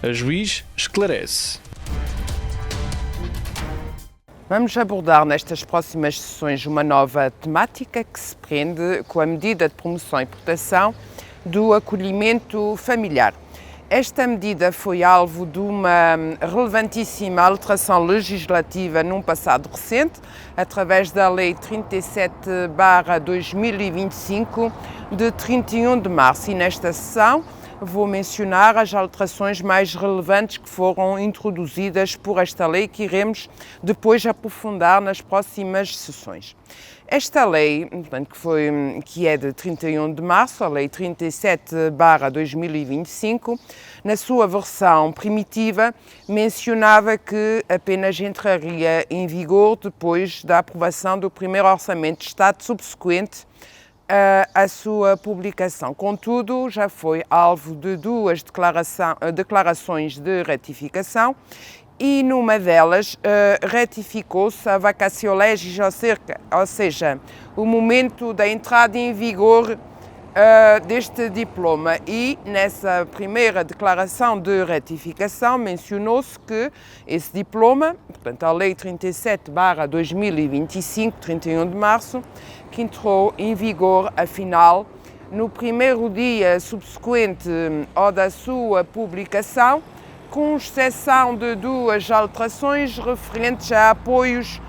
A juiz esclarece. Vamos abordar nestas próximas sessões uma nova temática que se prende com a medida de promoção e proteção do acolhimento familiar. Esta medida foi alvo de uma relevantíssima alteração legislativa num passado recente, através da Lei 37/2025, de 31 de março. E nesta sessão vou mencionar as alterações mais relevantes que foram introduzidas por esta lei, que iremos depois aprofundar nas próximas sessões. Esta lei, portanto, que é de 31 de março, a Lei 37/2025, na sua versão primitiva, mencionava que apenas entraria em vigor depois da aprovação do primeiro Orçamento de Estado subsequente à sua publicação. Contudo, já foi alvo de duas declarações de ratificação e numa delas ratificou-se a vacatio legis, ou seja, o momento da entrada em vigor deste diploma, e nessa primeira declaração de ratificação mencionou-se que esse diploma, portanto a Lei 37/2025, 31 de março, que entrou em vigor, afinal, no primeiro dia subsequente ao da sua publicação, com exceção de duas alterações referentes a apoios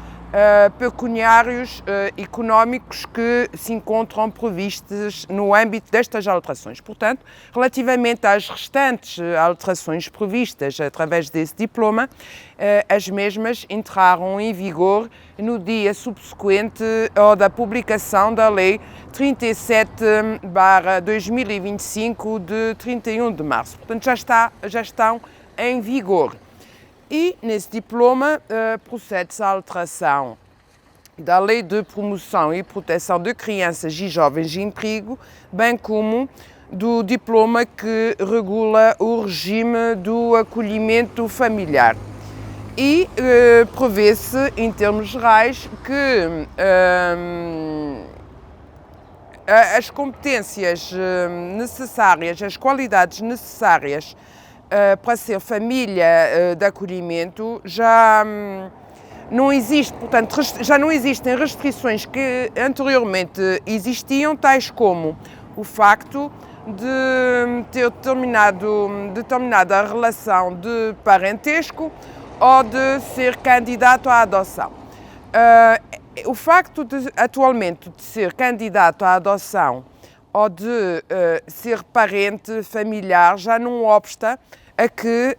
pecuniários económicos que se encontram previstos no âmbito destas alterações. Portanto, relativamente às restantes alterações previstas através desse diploma, as mesmas entraram em vigor no dia subsequente ao da publicação da Lei 37/2025 de 31 de março. Portanto, já estão em vigor. E nesse diploma procede-se à alteração da Lei de Promoção e Proteção de Crianças e Jovens em Perigo, bem como do diploma que regula o regime do acolhimento familiar. E prevê-se, em termos gerais, que as competências necessárias, as qualidades necessárias para ser família de acolhimento já não existe, portanto, já não existem restrições que anteriormente existiam, tais como o facto de ter determinada relação de parentesco ou de ser candidato à adoção. O facto de atualmente de ser candidato à adoção ou de ser parente familiar já não obsta a que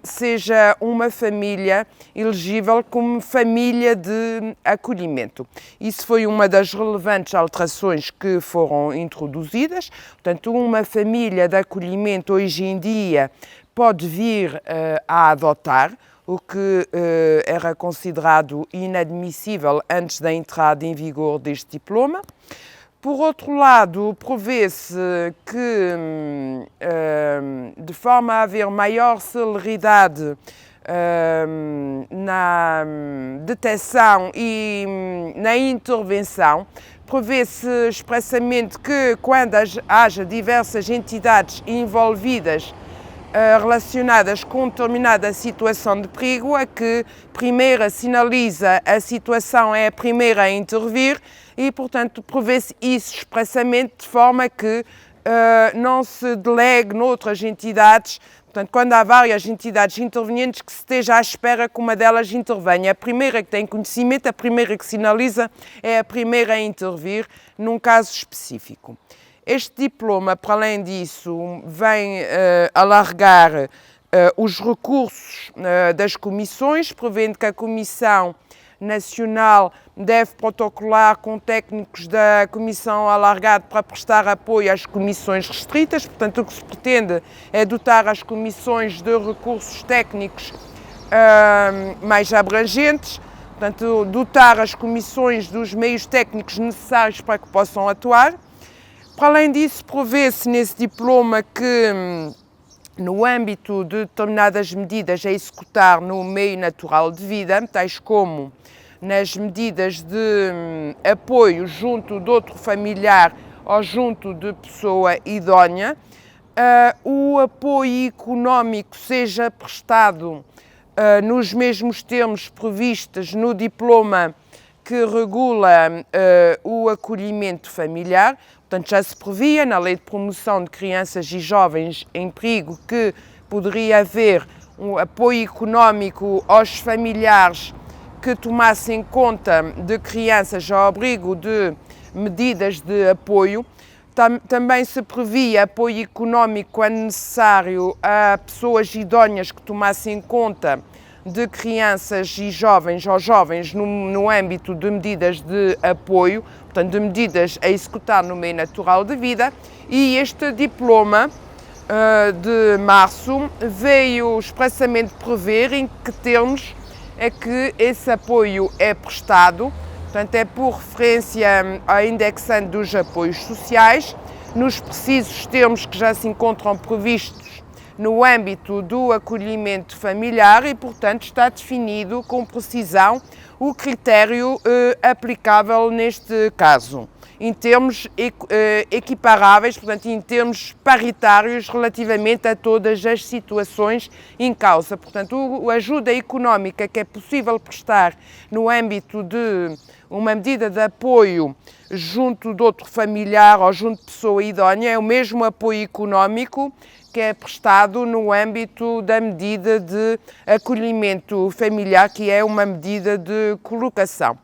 seja uma família elegível como família de acolhimento. Isso foi uma das relevantes alterações que foram introduzidas. Portanto, uma família de acolhimento hoje em dia pode vir a adotar, o que era considerado inadmissível antes da entrada em vigor deste diploma. Por outro lado, prevê-se que, de forma a haver maior celeridade na detecção e na intervenção, prevê-se expressamente que, quando haja diversas entidades envolvidas relacionadas com determinada situação de perigo, a que primeira sinaliza a situação é a primeira a intervir e, portanto, prevê-se isso expressamente de forma que não se delegue noutras entidades. Portanto, quando há várias entidades intervenientes, que se esteja à espera que uma delas intervenha. A primeira que tem conhecimento, a primeira que sinaliza, é a primeira a intervir num caso específico. Este diploma, para além disso, vem alargar os recursos das comissões, prevendo que a Comissão Nacional deve protocolar com técnicos da Comissão Alargada para prestar apoio às comissões restritas. Portanto, o que se pretende é dotar as comissões de recursos técnicos mais abrangentes, portanto, dotar as comissões dos meios técnicos necessários para que possam atuar. Para além disso, prevê-se nesse diploma que, no âmbito de determinadas medidas a executar no meio natural de vida, tais como nas medidas de apoio junto de outro familiar ou junto de pessoa idónea, o apoio económico seja prestado nos mesmos termos previstos no diploma que regula o acolhimento familiar. Portanto, já se previa na Lei de Promoção de Crianças e Jovens em Perigo que poderia haver um apoio económico aos familiares que tomassem conta de crianças ao abrigo de medidas de apoio. Também se previa apoio económico, quando necessário, a pessoas idóneas que tomassem conta de crianças e jovens ou jovens no âmbito de medidas de apoio, portanto, de medidas a executar no meio natural de vida. E este diploma de março veio expressamente prever em que termos é que esse apoio é prestado. Portanto, é por referência à indexante dos apoios sociais, nos precisos termos que já se encontram previstos no âmbito do acolhimento familiar e, portanto, está definido com precisão o critério aplicável neste caso, em termos equiparáveis, portanto, em termos paritários relativamente a todas as situações em causa. Portanto, a ajuda económica que é possível prestar no âmbito de uma medida de apoio junto de outro familiar ou junto de pessoa idónea é o mesmo apoio económico que é prestado no âmbito da medida de acolhimento familiar, que é uma medida de colocação.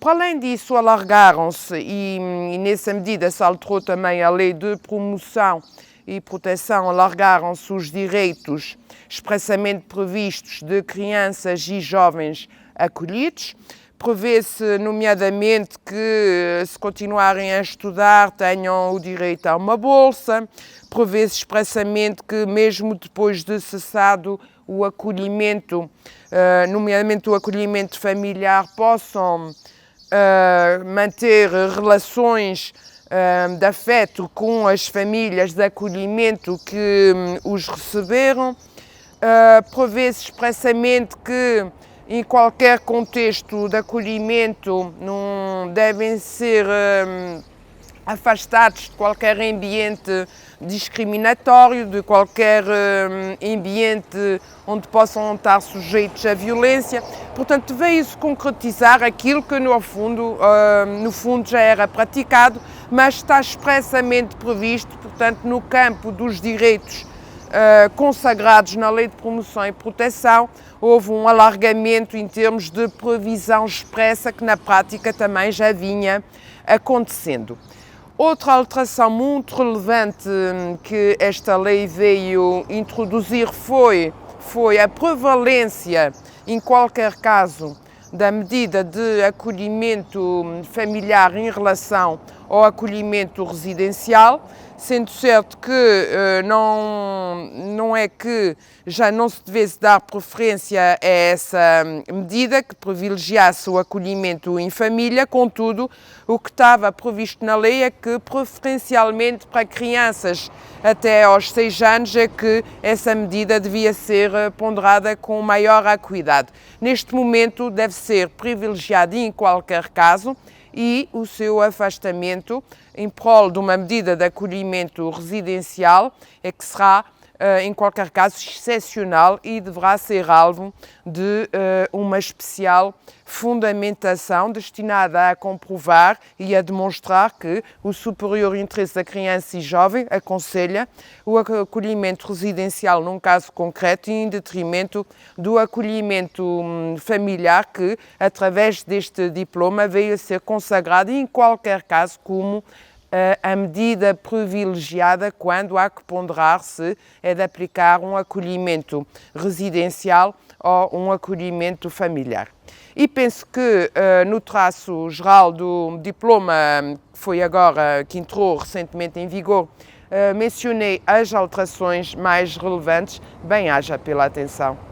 Para além disso, alargaram-se e nessa medida se alterou também a Lei de Promoção e Proteção, alargaram-se os direitos expressamente previstos de crianças e jovens acolhidos. Prevê-se, nomeadamente, que se continuarem a estudar tenham o direito a uma bolsa. Prevê-se expressamente que, mesmo depois de cessado o acolhimento, nomeadamente o acolhimento familiar, possam manter relações de afeto com as famílias de acolhimento que os receberam. Prevê-se expressamente que, em qualquer contexto de acolhimento, não devem ser afastados de qualquer ambiente discriminatório, de qualquer ambiente onde possam estar sujeitos à violência. Portanto, veio-se concretizar aquilo que no fundo já era praticado, mas está expressamente previsto, portanto, no campo dos direitos consagrados na Lei de Promoção e Proteção, houve um alargamento em termos de previsão expressa que na prática também já vinha acontecendo. Outra alteração muito relevante que esta lei veio introduzir foi a prevalência, em qualquer caso, da medida de acolhimento familiar em relação ao acolhimento residencial, sendo certo que não é que já não se devesse dar preferência a essa medida, que privilegiasse o acolhimento em família. Contudo, o que estava previsto na lei é que, preferencialmente para crianças até aos 6 anos, é que essa medida devia ser ponderada com maior acuidade. Neste momento, deve ser privilegiada em qualquer caso, e o seu afastamento em prol de uma medida de acolhimento residencial é que será, em qualquer caso, excepcional e deverá ser alvo de uma especial fundamentação destinada a comprovar e a demonstrar que o superior interesse da criança e jovem aconselha o acolhimento residencial num caso concreto e em detrimento do acolhimento familiar que, através deste diploma, veio a ser consagrado em qualquer caso como a medida privilegiada quando há que ponderar se é de aplicar um acolhimento residencial ou um acolhimento familiar. E penso que no traço geral do diploma, que entrou recentemente em vigor, mencionei as alterações mais relevantes. Bem-aja pela atenção.